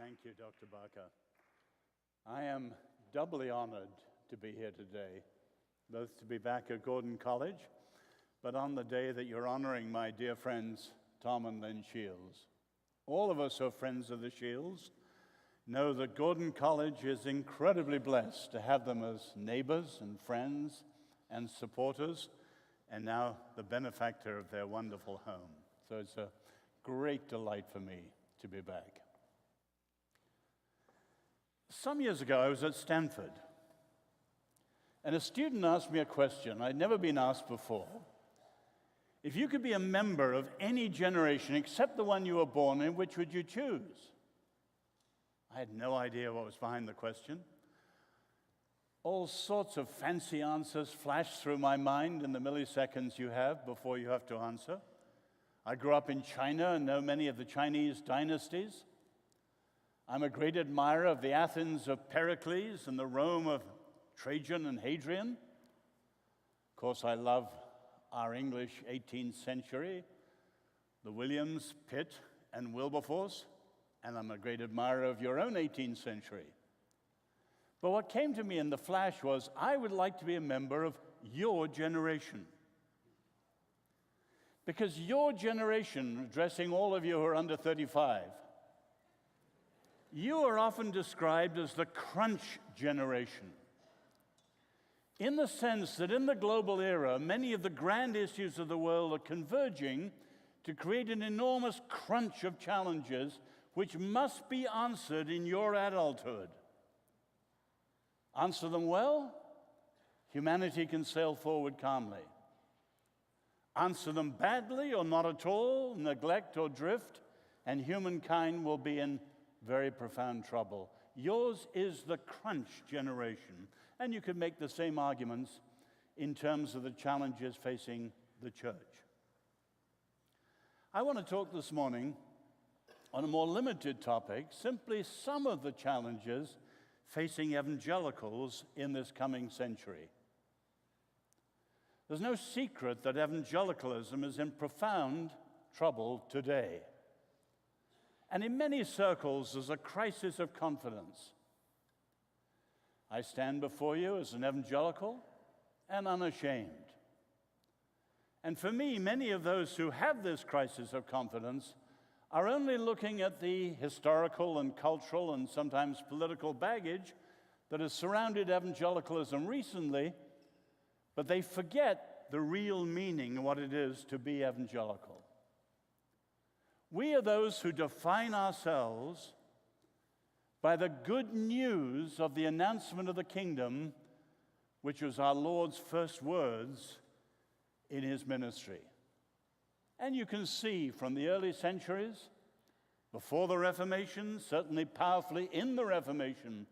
Thank you, Dr. Barker. I am doubly honored to be here today, both to be back at Gordon College, but on the day that you're honoring my dear friends, Tom and Lynn Shields. All of us who are friends of the Shields know that Gordon College is incredibly blessed to have them as neighbors and friends and supporters, and now the benefactor of their wonderful home. So it's a great delight for me to be back. Some years ago, I was at Stanford, and a student asked me a question I'd never been asked before. If you could be a member of any generation except the one you were born in, which would you choose? I had no idea what was behind the question. All sorts of fancy answers flashed through my mind in the milliseconds you have before you have to answer. I grew up in China and know many of the Chinese dynasties. I'm a great admirer of the Athens of Pericles and the Rome of Trajan and Hadrian. Of course, I love our English 18th century, the Williams, Pitt, and Wilberforce, and I'm a great admirer of your own 18th century. But what came to me in the flash was, I would like to be a member of your generation. Because your generation, addressing all of you who are under 35, you are often described as the crunch generation, in the sense that in the global era, many of the grand issues of the world are converging to create an enormous crunch of challenges which must be answered in your adulthood. Answer them well, humanity can sail forward calmly. Answer them badly or not at all, neglect or drift, and humankind will be in very profound trouble. Yours is the crunch generation, and you could make the same arguments in terms of the challenges facing the church. I want to talk this morning on a more limited topic, simply some of the challenges facing evangelicals in this coming century. There's no secret that evangelicalism is in profound trouble today. And in many circles, there's a crisis of confidence. I stand before you as an evangelical and unashamed. And for me, many of those who have this crisis of confidence are only looking at the historical and cultural and sometimes political baggage that has surrounded evangelicalism recently, but they forget the real meaning of what it is to be evangelical. We are those who define ourselves by the good news of the announcement of the kingdom, which was our Lord's first words in his ministry. And you can see from the early centuries, before the Reformation, certainly powerfully in the Reformation,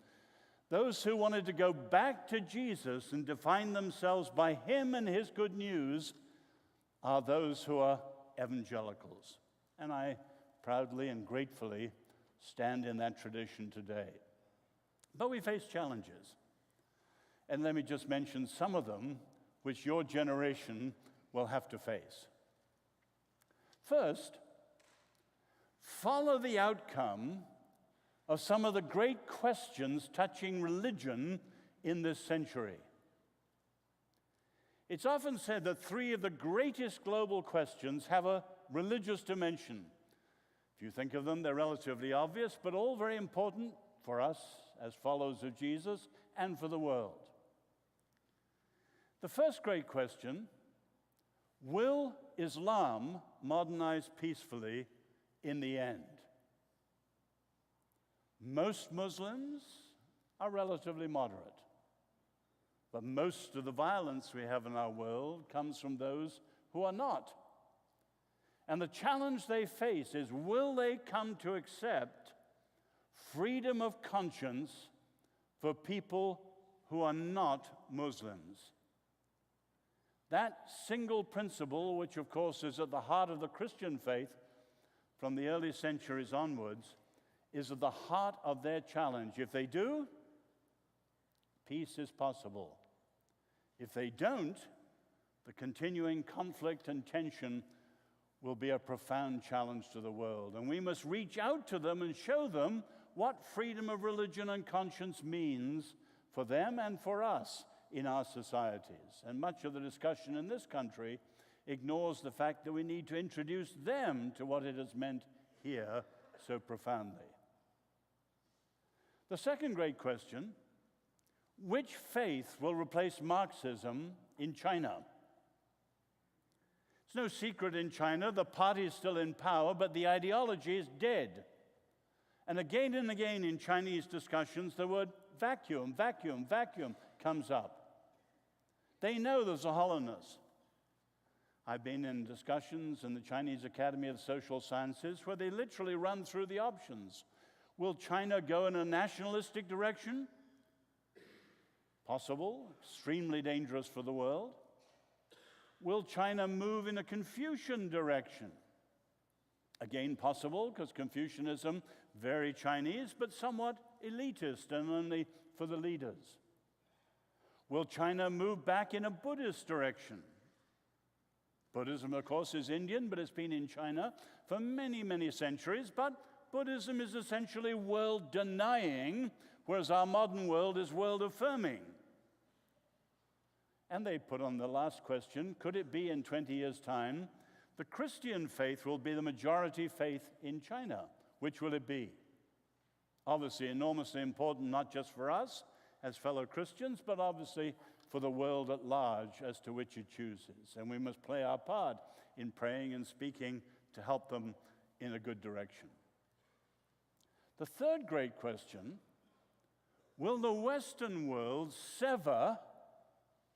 those who wanted to go back to Jesus and define themselves by him and his good news are those who are evangelicals. And I proudly and gratefully stand in that tradition today. But we face challenges. And let me just mention some of them which your generation will have to face. First, follow the outcome of some of the great questions touching religion in this century. It's often said that three of the greatest global questions have a religious dimension. If you think of them, they're relatively obvious, but all very important for us as followers of Jesus and for the world. The first great question: will Islam modernize peacefully in the end? Most Muslims are relatively moderate, but most of the violence we have in our world comes from those who are not. And the challenge they face is, will they come to accept freedom of conscience for people who are not Muslims? That single principle, which of course is at the heart of the Christian faith from the early centuries onwards, is at the heart of their challenge. If they do, peace is possible. If they don't, the continuing conflict and tension will be a profound challenge to the world. And we must reach out to them and show them what freedom of religion and conscience means for them and for us in our societies. And much of the discussion in this country ignores the fact that we need to introduce them to what it has meant here so profoundly. The second great question: which faith will replace Marxism in China? It's no secret in China, the party is still in power, but the ideology is dead. And again in Chinese discussions, the word vacuum, vacuum, vacuum comes up. They know there's a hollowness. I've been in discussions in the Chinese Academy of Social Sciences where they literally run through the options. Will China go in a nationalistic direction? Possible, extremely dangerous for the world. Will China move in a Confucian direction? Again, possible, because Confucianism, very Chinese, but somewhat elitist and only for the leaders. Will China move back in a Buddhist direction? Buddhism, of course, is Indian, but it's been in China for many, many centuries. But Buddhism is essentially world-denying, whereas our modern world is world-affirming. And they put on the last question, could it be in 20 years' time, the Christian faith will be the majority faith in China? Which will it be? Obviously enormously important, not just for us as fellow Christians, but obviously for the world at large as to which it chooses. And we must play our part in praying and speaking to help them in a good direction. The third great question: will the Western world sever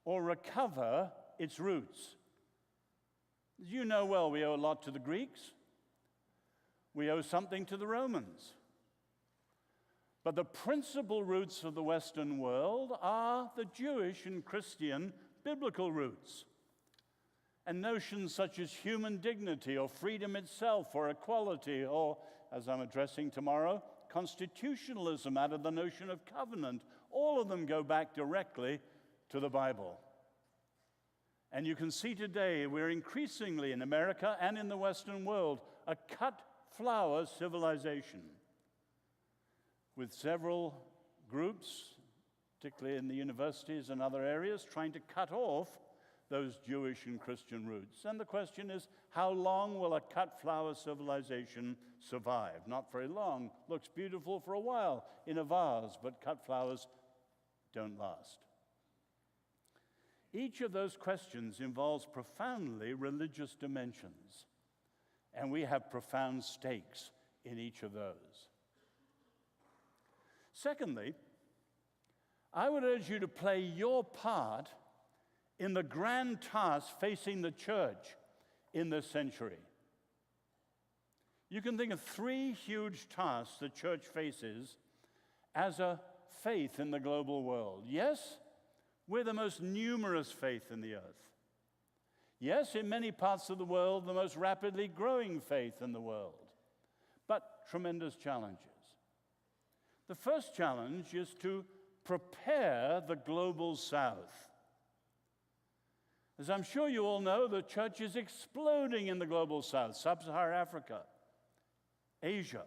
or recover its roots? As you know well, we owe a lot to the Greeks. We owe something to the Romans. But the principal roots of the Western world are the Jewish and Christian biblical roots. And notions such as human dignity or freedom itself or equality or, as I'm addressing tomorrow, constitutionalism out of the notion of covenant, all of them go back directly to the Bible. And you can see today we're increasingly in America and in the Western world a cut flower civilization, with several groups, particularly in the universities and other areas, trying to cut off those Jewish and Christian roots. And the question is, how long will a cut flower civilization survive? Not very long. Looks beautiful for a while in a vase, but cut flowers don't last. Each of those questions involves profoundly religious dimensions, and we have profound stakes in each of those. Secondly, I would urge you to play your part in the grand task facing the church in this century. You can think of three huge tasks the church faces as a faith in the global world. Yes, we're the most numerous faith in the earth. Yes, in many parts of the world, the most rapidly growing faith in the world, but tremendous challenges. The first challenge is to prepare the global south. As I'm sure you all know, the church is exploding in the global south, sub-Saharan Africa, Asia,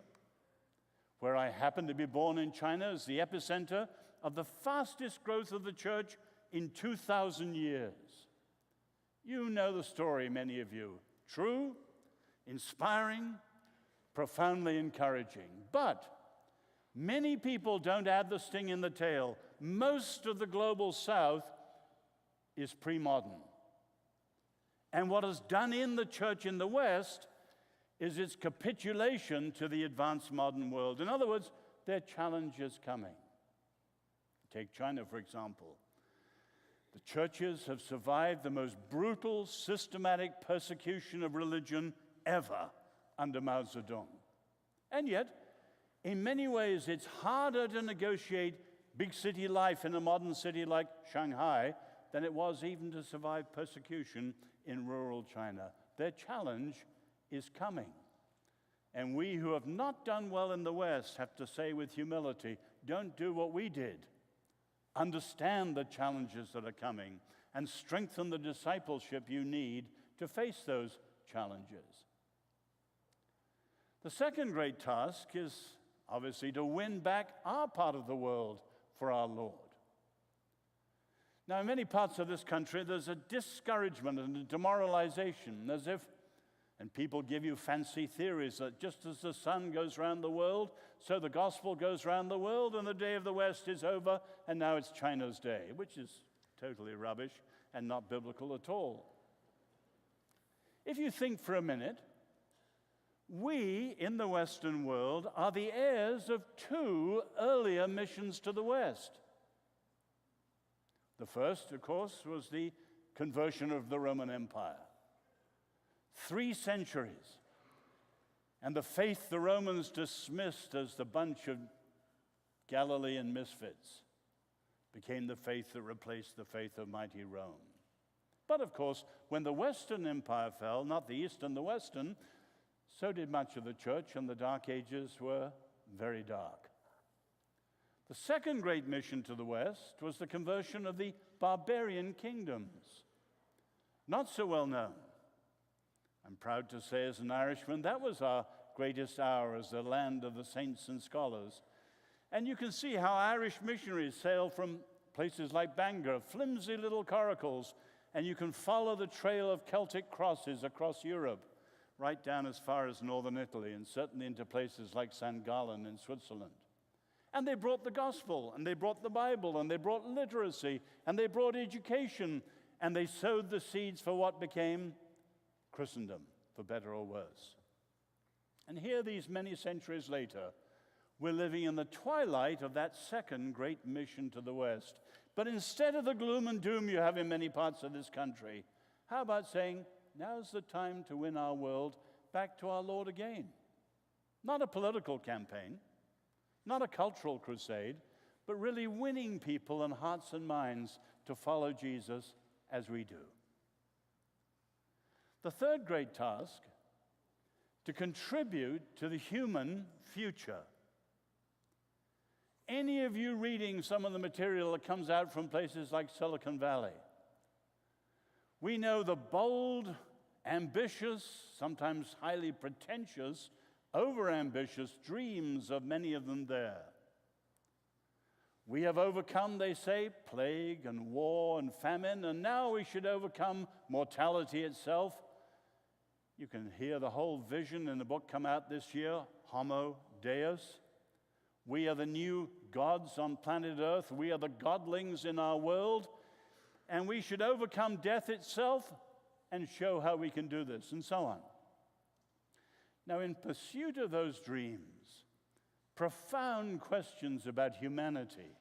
where I happen to be born in China, is the epicenter of the fastest growth of the church in 2,000 years. You know the story, many of you. True, inspiring, profoundly encouraging. But many people don't add the sting in the tail. Most of the global south is pre-modern. And what is done in the church in the West is its capitulation to the advanced modern world. In other words, there are challenges coming. Take China, for example. The churches have survived the most brutal, systematic persecution of religion ever under Mao Zedong. And yet, in many ways, it's harder to negotiate big city life in a modern city like Shanghai than it was even to survive persecution in rural China. Their challenge is coming. And we who have not done well in the West have to say with humility, don't do what we did. Understand the challenges that are coming and strengthen the discipleship you need to face those challenges. The second great task is obviously to win back our part of the world for our Lord. Now, in many parts of this country, there's a discouragement and a demoralization, as if, and people give you fancy theories that just as the sun goes round the world, so the gospel goes round the world, and the day of the West is over, and now it's China's day, which is totally rubbish and not biblical at all. If you think for a minute, we in the Western world are the heirs of two earlier missions to the West. The first, of course, was the conversion of the Roman Empire. 3 centuries, and the faith the Romans dismissed as the bunch of Galilean misfits became the faith that replaced the faith of mighty Rome. But of course, when the Western Empire fell, not the Eastern, the Western, so did much of the church, and the Dark Ages were very dark. The second great mission to the West was the conversion of the barbarian kingdoms. Not so well known. I'm proud to say as an Irishman, that was our greatest hour as the land of the saints and scholars. And you can see how Irish missionaries sailed from places like Bangor, flimsy little coracles, and you can follow the trail of Celtic crosses across Europe, right down as far as northern Italy, and certainly into places like St. Gallen in Switzerland. And they brought the gospel, and they brought the Bible, and they brought literacy, and they brought education, and they sowed the seeds for what became Christendom, for better or worse. And here, these many centuries later, we're living in the twilight of that second great mission to the West. But instead of the gloom and doom you have in many parts of this country, how about saying, now's the time to win our world back to our Lord again? Not a political campaign, not a cultural crusade, but really winning people and hearts and minds to follow Jesus as we do. The third great task, to contribute to the human future. Any of you reading some of the material that comes out from places like Silicon Valley, we know the bold, ambitious, sometimes highly pretentious, overambitious dreams of many of them there. We have overcome, they say, plague and war and famine, and now we should overcome mortality itself. You can hear the whole vision in the book come out this year, Homo Deus. We are the new gods on planet Earth. We are the godlings in our world. And we should overcome death itself and show how we can do this, and so on. Now, in pursuit of those dreams, profound questions about humanity,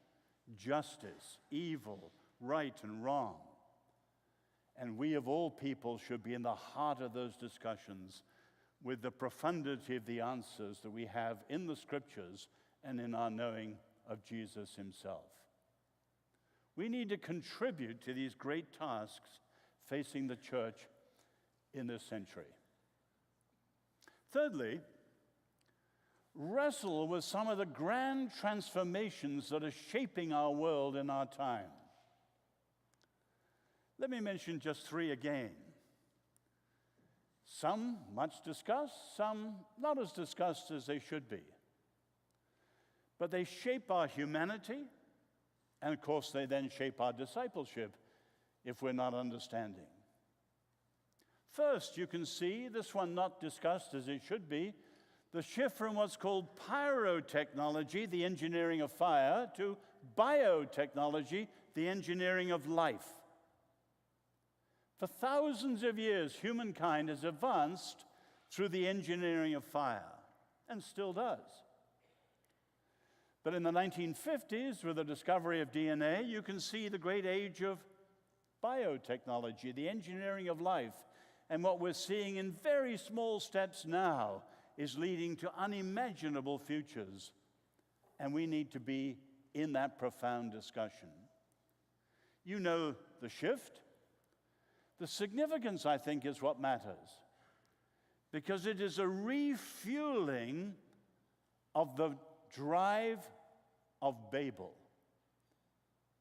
justice, evil, right and wrong, and we of all people should be in the heart of those discussions with the profundity of the answers that we have in the Scriptures and in our knowing of Jesus himself. We need to contribute to these great tasks facing the church in this century. Thirdly, wrestle with some of the grand transformations that are shaping our world in our time. Let me mention just 3 again. Some much discussed, some not as discussed as they should be. But they shape our humanity, and of course they then shape our discipleship if we're not understanding. First, you can see, this one not discussed as it should be, the shift from what's called pyrotechnology, the engineering of fire, to biotechnology, the engineering of life. For thousands of years, humankind has advanced through the engineering of fire, and still does. But in the 1950s, with the discovery of DNA, you can see the great age of biotechnology, the engineering of life. And what we're seeing in very small steps now is leading to unimaginable futures. And we need to be in that profound discussion. You know the shift. The significance, I think, is what matters, because it is a refueling of the drive of Babel,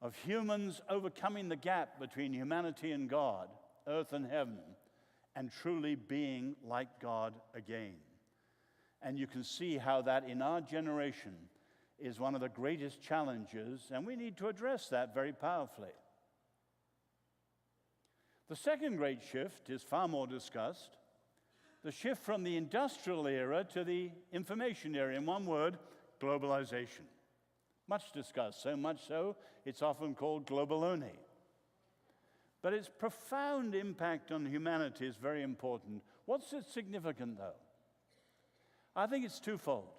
of humans overcoming the gap between humanity and God, earth and heaven, and truly being like God again. And you can see how that in our generation is one of the greatest challenges, and we need to address that very powerfully. The second great shift is far more discussed, the shift from the industrial era to the information era. In one word, globalization. Much discussed, so much so, it's often called globaloney. But its profound impact on humanity is very important. What's its significant, though? I think it's twofold.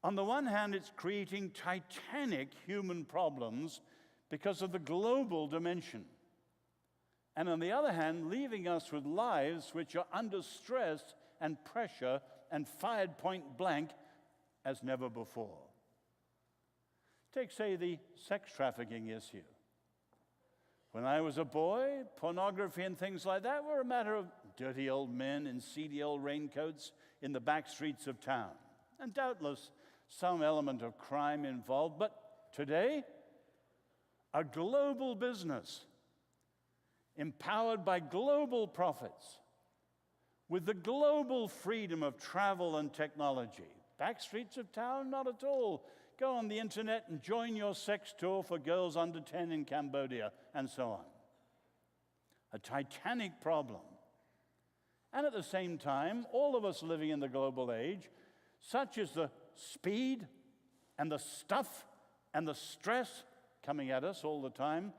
On the one hand, it's creating titanic human problems because of the global dimension. And on the other hand, leaving us with lives which are under stress and pressure and fired point blank as never before. Take, say, the sex trafficking issue. When I was a boy, pornography and things like that were a matter of dirty old men in seedy old raincoats in the back streets of town. And doubtless some element of crime involved, but today, a global business empowered by global profits with the global freedom of travel and technology. Back streets of town? Not at all. Go on the internet and join your sex tour for girls under 10 in Cambodia, and so on. A titanic problem. And at the same time, all of us living in the global age, such as the speed and the stuff and the stress coming at us all the time,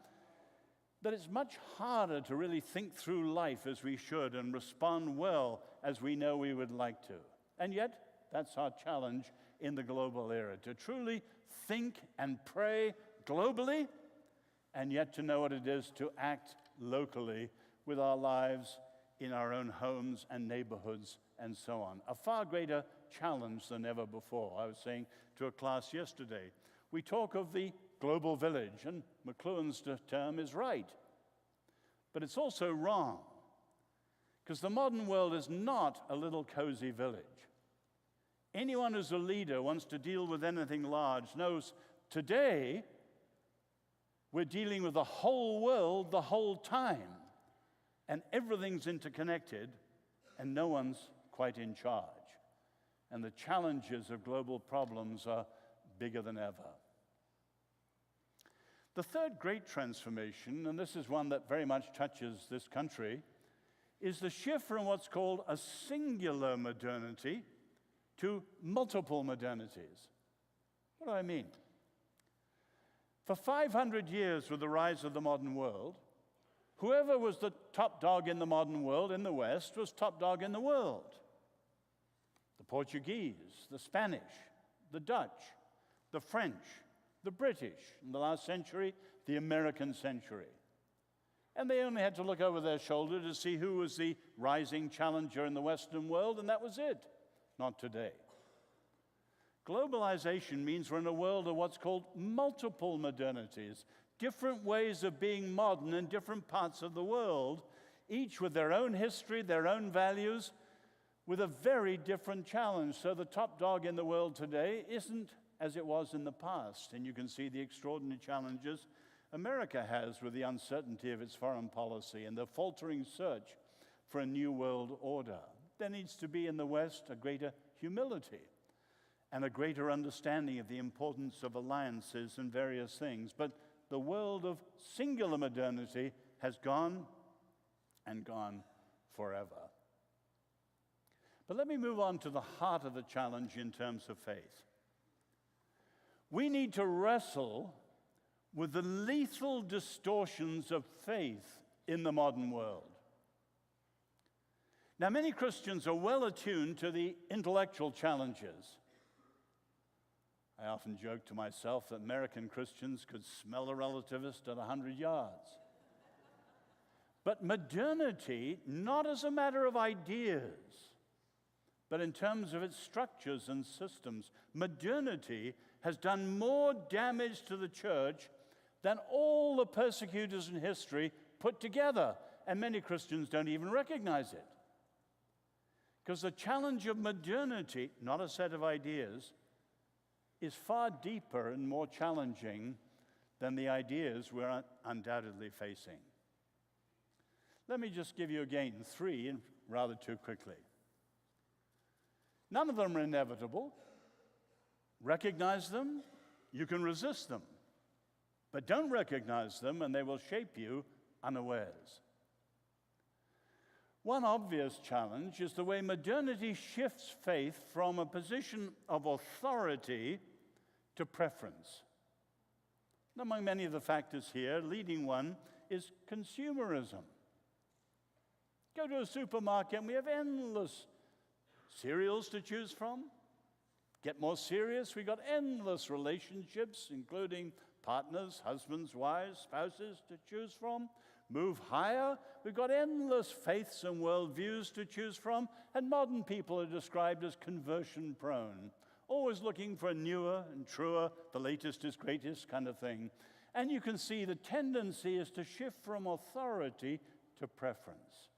that it's much harder to really think through life as we should and respond well as we know we would like to. And yet, that's our challenge in the global era, to truly think and pray globally, and yet to know what it is to act locally with our lives in our own homes and neighborhoods and so on. A far greater challenge than ever before. I was saying to a class yesterday, we talk of the global village, and McLuhan's term is right. But it's also wrong, because the modern world is not a little cozy village. Anyone who's a leader wants to deal with anything large knows today we're dealing with the whole world the whole time, and everything's interconnected, and no one's quite in charge. And the challenges of global problems are bigger than ever. The third great transformation, and this is one that very much touches this country, is the shift from what's called a singular modernity to multiple modernities. What do I mean? For 500 years, with the rise of the modern world, whoever was the top dog in the modern world in the West was top dog in the world. The Portuguese, the Spanish, the Dutch, the French, the British, in the last century, the American century. And they only had to look over their shoulder to see who was the rising challenger in the Western world, and that was it. Not today. Globalization means we're in a world of what's called multiple modernities, different ways of being modern in different parts of the world, each with their own history, their own values, with a very different challenge. So the top dog in the world today isn't as it was in the past, and you can see the extraordinary challenges America has with the uncertainty of its foreign policy and the faltering search for a new world order. There needs to be in the West a greater humility and a greater understanding of the importance of alliances and various things. But the world of singular modernity has gone and gone forever. But let me move on to the heart of the challenge in terms of faith. We need to wrestle with the lethal distortions of faith in the modern world. Now, many Christians are well attuned to the intellectual challenges. I often joke to myself that American Christians could smell a relativist at 100 yards. But modernity, not as a matter of ideas, but in terms of its structures and systems, modernity has done more damage to the church than all the persecutors in history put together. And many Christians don't even recognize it. Because the challenge of modernity, not a set of ideas, is far deeper and more challenging than the ideas we're undoubtedly facing. Let me just give you again three, and rather too quickly. None of them are inevitable. Recognize them, you can resist them. But don't recognize them, and they will shape you unawares. One obvious challenge is the way modernity shifts faith from a position of authority to preference. Among many of the factors here, leading one is consumerism. Go to a supermarket and we have endless cereals to choose from. Get more serious, we've got endless relationships, including partners, husbands, wives, spouses to choose from. Move higher, we've got endless faiths and worldviews to choose from, and modern people are described as conversion-prone, always looking for a newer and truer, the latest is greatest kind of thing. And you can see the tendency is to shift from authority to preference.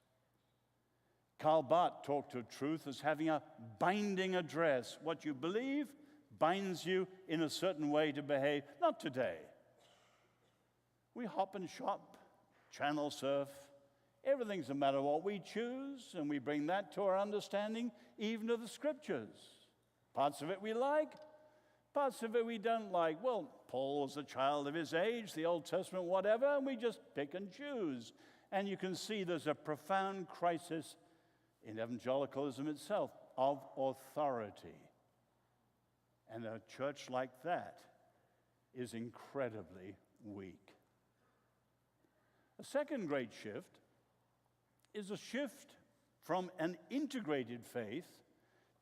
Karl Barth talked of truth as having a binding address. What you believe binds you in a certain way to behave. Not today. We hop and shop, channel surf. Everything's a matter of what we choose, and we bring that to our understanding, even of the Scriptures. Parts of it we like, parts of it we don't like. Well, Paul was a child of his age, the Old Testament, whatever, and we just pick and choose. And you can see there's a profound crisis in evangelicalism itself of authority. And a church like that is incredibly weak. A second great shift is a shift from an integrated faith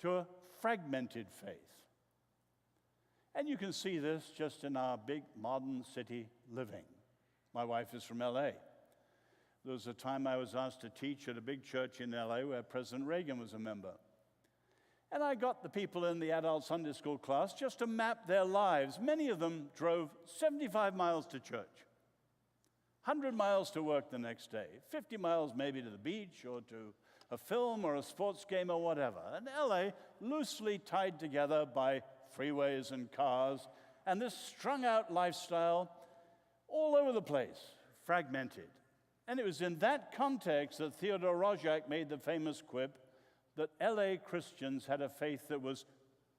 to a fragmented faith. And you can see this just in our big modern city living. My wife is from LA. There was a time I was asked to teach at a big church in LA where President Reagan was a member. And I got the people in the adult Sunday school class just to map their lives. Many of them drove 75 miles to church, 100 miles to work the next day, 50 miles maybe to the beach or to a film or a sports game or whatever. And LA loosely tied together by freeways and cars, and this strung-out lifestyle all over the place, fragmented. And it was in that context that Theodore Roszak made the famous quip that LA Christians had a faith that was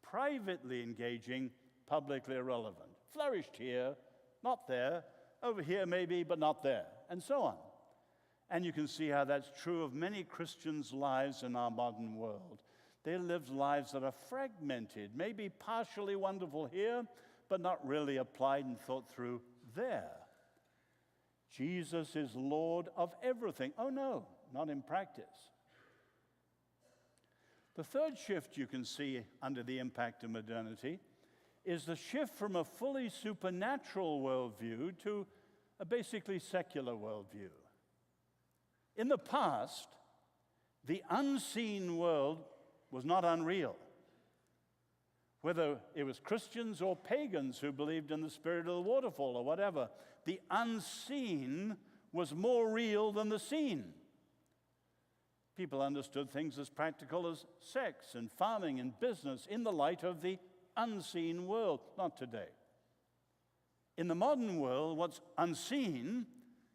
privately engaging, publicly irrelevant. Flourished here, not there, over here maybe, but not there, and so on. And you can see how that's true of many Christians' lives in our modern world. They live lives that are fragmented, maybe partially wonderful here, but not really applied and thought through there. Jesus is Lord of everything. Oh no, not in practice. The third shift you can see under the impact of modernity is the shift from a fully supernatural worldview to a basically secular worldview. In the past, the unseen world was not unreal. Whether it was Christians or pagans who believed in the spirit of the waterfall or whatever, the unseen was more real than the seen. People understood things as practical as sex and farming and business in the light of the unseen world. Not today. In the modern world, what's unseen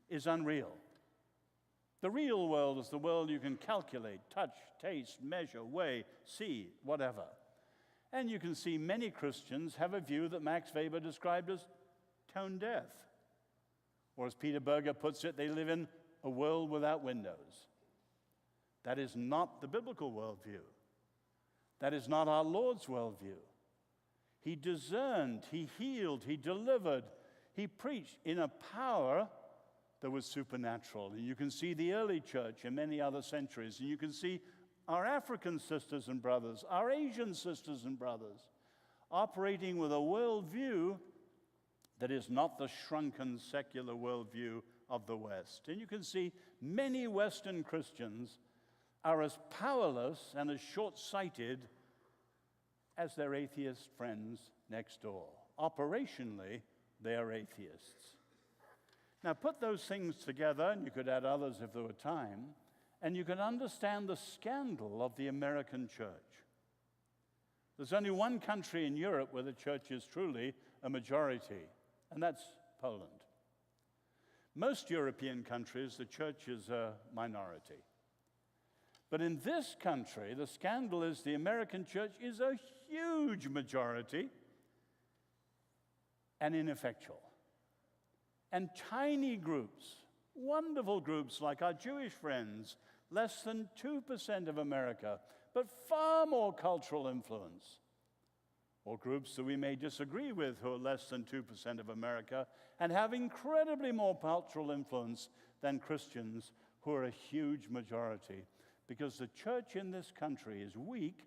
is unreal. The real world is the world you can calculate, touch, taste, measure, weigh, see, whatever. And you can see many Christians have a view that Max Weber described as tone deaf. Or as Peter Berger puts it, they live in a world without windows. That is not the biblical worldview. That is not our Lord's worldview. He discerned, he healed, he delivered, he preached in a power that was supernatural. And you can see the early church in many other centuries, and you can see our African sisters and brothers, our Asian sisters and brothers, operating with a worldview that is not the shrunken secular worldview of the West. And you can see many Western Christians are as powerless and as short-sighted as their atheist friends next door. Operationally, they are atheists. Now, put those things together, and you could add others if there were time, and you can understand the scandal of the American church. There's only one country in Europe where the church is truly a majority, and that's Poland. Most European countries, the church is a minority. But in this country, the scandal is the American church is a huge majority and ineffectual. And tiny groups, wonderful groups like our Jewish friends, less than 2% of America, but far more cultural influence. Or groups that we may disagree with who are less than 2% of America and have incredibly more cultural influence than Christians who are a huge majority. Because the church in this country is weak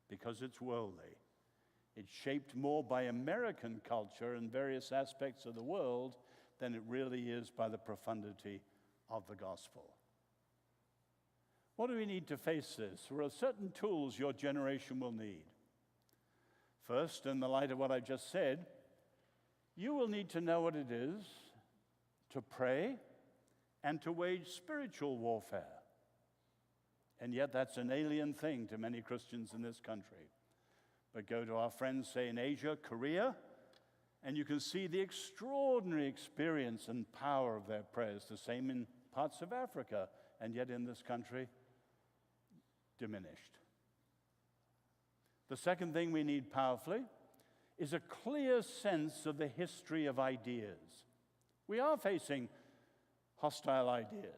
because it's worldly. It's shaped more by American culture and various aspects of the world than it really is by the profundity of the gospel. What do we need to face this? There are certain tools your generation will need. First, in the light of what I just said, you will need to know what it is to pray and to wage spiritual warfare. And yet that's an alien thing to many Christians in this country. But go to our friends, say, in Asia, Korea, and you can see the extraordinary experience and power of their prayers. The same in parts of Africa, and yet in this country, diminished. The second thing we need powerfully is a clear sense of the history of ideas. We are facing hostile ideas,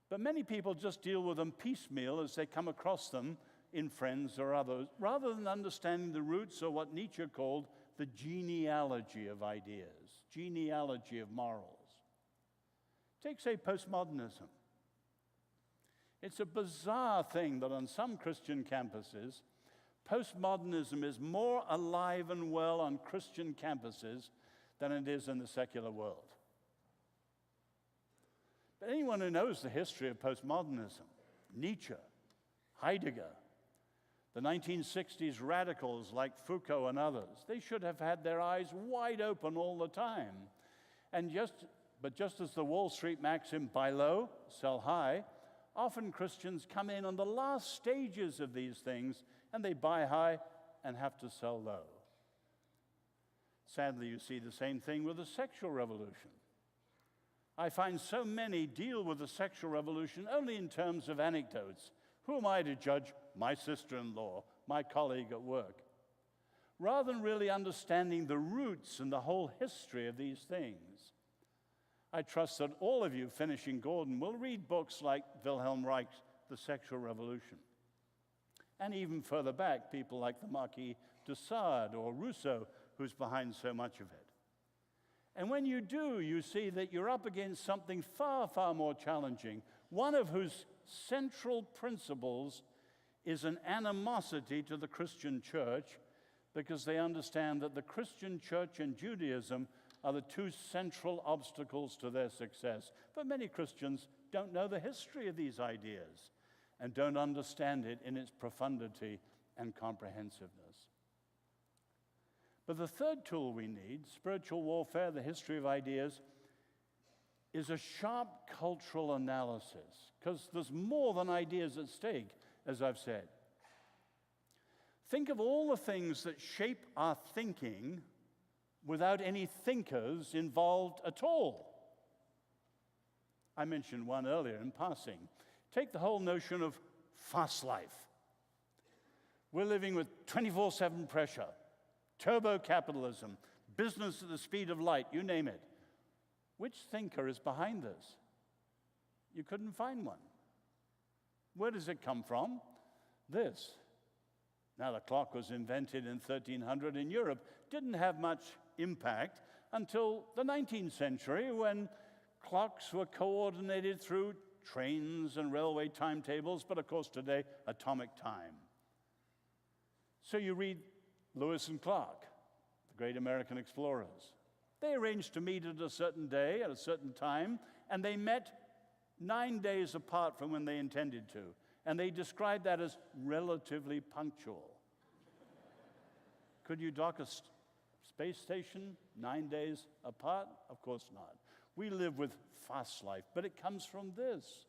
but many people just deal with them piecemeal as they come across them in friends or others, rather than understanding the roots or what Nietzsche called the genealogy of ideas, genealogy of morals. Take, say, postmodernism. It's a bizarre thing that on some Christian campuses, postmodernism is more alive and well on Christian campuses than it is in the secular world. But anyone who knows the history of postmodernism, Nietzsche, Heidegger, the 1960s radicals like Foucault and others, they should have had their eyes wide open all the time. But just as the Wall Street maxim, buy low, sell high, often Christians come in on the last stages of these things and they buy high and have to sell low. Sadly, you see the same thing with the sexual revolution. I find so many deal with the sexual revolution only in terms of anecdotes. Who am I to judge my sister-in-law, my colleague at work? Rather than really understanding the roots and the whole history of these things. I trust that all of you finishing Gordon will read books like Wilhelm Reich's The Sexual Revolution. And even further back, people like the Marquis de Sade or Rousseau, who's behind so much of it. And when you do, you see that you're up against something far, far more challenging, one of whose central principles is an animosity to the Christian church, because they understand that the Christian church and Judaism are the two central obstacles to their success. But many Christians don't know the history of these ideas and don't understand it in its profundity and comprehensiveness. But the third tool we need, spiritual warfare, the history of ideas, is a sharp cultural analysis, because there's more than ideas at stake, as I've said. Think of all the things that shape our thinking without any thinkers involved at all. I mentioned one earlier in passing. Take the whole notion of fast life. We're living with 24/7 pressure, turbo capitalism, business at the speed of light, you name it. Which thinker is behind this? You couldn't find one. Where does it come from? This. Now, the clock was invented in 1300 in Europe. Didn't have much impact until the 19th century, when clocks were coordinated through trains and railway timetables, but of course today, atomic time. So you read Lewis and Clark, the great American explorers. They arranged to meet at a certain day, at a certain time, and they met 9 days apart from when they intended to. And they described that as relatively punctual. Could you dock a space station 9 days apart? Of course not. We live with fast life, but it comes from this.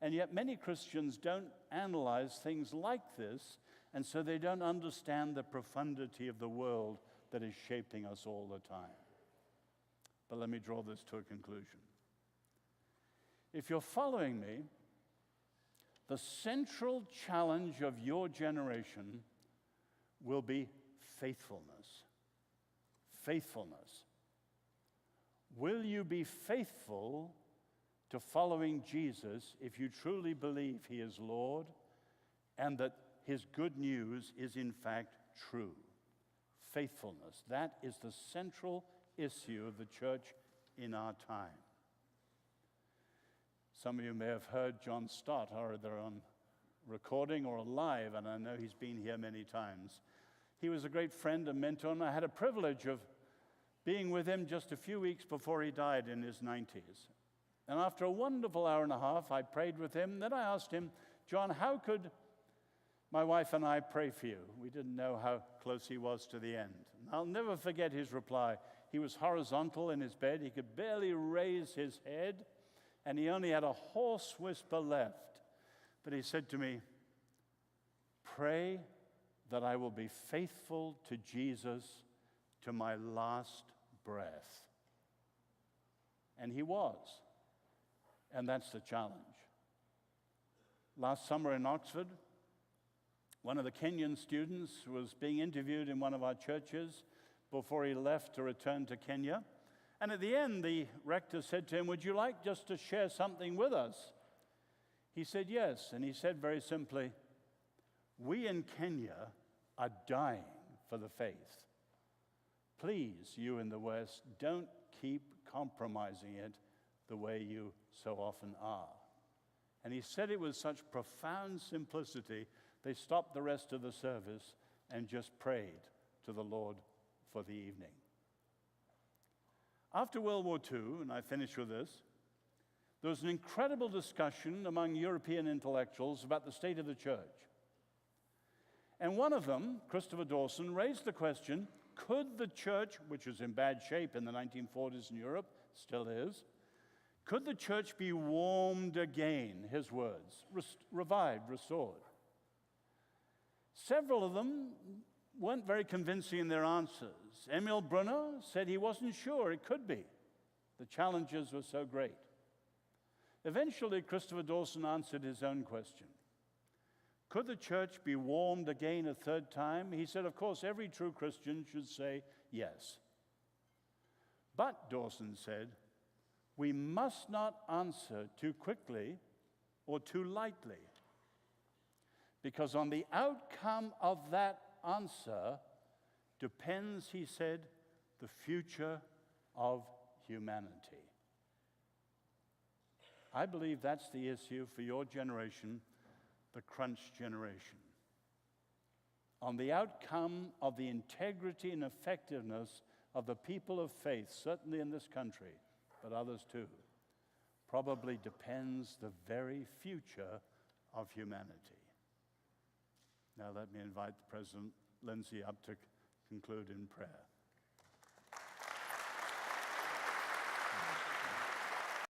And yet many Christians don't analyze things like this, and so they don't understand the profundity of the world that is shaping us all the time. But let me draw this to a conclusion. If you're following me, the central challenge of your generation will be faithfulness. Faithfulness. Will you be faithful to following Jesus if you truly believe he is Lord and that his good news is in fact true? Faithfulness. That is the central issue of the church in our time. Some of you may have heard John Stott, either on recording or live, and I know he's been here many times. He was a great friend and mentor, and I had a privilege of being with him just a few weeks before he died in his 90s. And after a wonderful hour and a half, I prayed with him. Then I asked him, John, how could my wife and I pray for you? We didn't know how close he was to the end. And I'll never forget his reply. He was horizontal in his bed. He could barely raise his head, and he only had a hoarse whisper left. But he said to me, pray that I will be faithful to Jesus to my last breath. And he was. And that's the challenge. Last summer in Oxford, one of the Kenyan students was being interviewed in one of our churches before he left to return to Kenya. And at the end, the rector said to him, would you like just to share something with us? He said yes, and he said very simply, we in Kenya are dying for the faith. Please, you in the West, don't keep compromising it the way you so often are. And he said it with such profound simplicity, they stopped the rest of the service and just prayed to the Lord for the evening. After World War II, and I finish with this, there was an incredible discussion among European intellectuals about the state of the church. And one of them, Christopher Dawson, raised the question, could the church, which was in bad shape in the 1940s in Europe, still is, could the church be warmed again, his words, revived, restored? Several of them weren't very convincing in their answers. Emil Brunner said he wasn't sure it could be. The challenges were so great. Eventually, Christopher Dawson answered his own question. Could the church be warmed again a third time? He said, of course, every true Christian should say yes. But, Dawson said, we must not answer too quickly or too lightly, because on the outcome of that answer depends, he said, the future of humanity. I believe that's the issue for your generation, the crunch generation. On the outcome of the integrity and effectiveness of the people of faith, certainly in this country, but others too, probably depends the very future of humanity. Now let me invite the President Lindsay up to conclude in prayer.